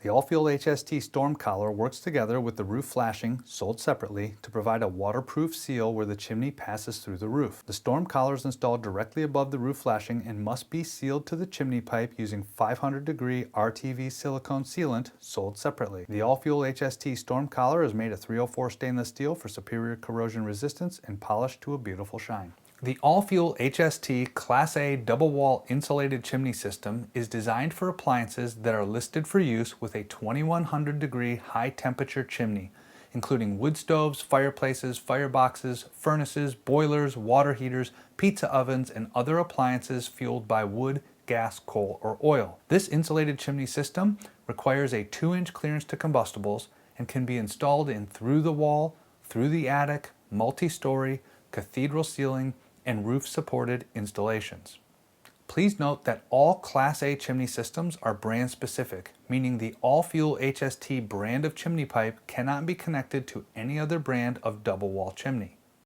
The AllFuel HST storm collar works together with the roof flashing, sold separately, to provide a waterproof seal where the chimney passes through the roof. The storm collar is installed directly above the roof flashing and must be sealed to the chimney pipe using 500-degree RTV silicone sealant, sold separately. The AllFuel HST storm collar is made of 304 stainless steel for superior corrosion resistance and polished to a beautiful shine. The AllFuel HST Class-A double-wall insulated chimney system is designed for appliances that are listed for use with a 2100-degree high-temperature chimney, including wood stoves, fireplaces, fireboxes, furnaces, boilers, water heaters, pizza ovens, and other appliances fueled by wood, gas, coal, or oil. This insulated chimney system requires a 2-inch clearance to combustibles and can be installed in through the wall, through the attic, multi-story, cathedral ceiling, and roof-supported installations. Please note that all Class A chimney systems are brand specific, meaning the AllFuel HST brand of chimney pipe cannot be connected to any other brand of double wall chimney.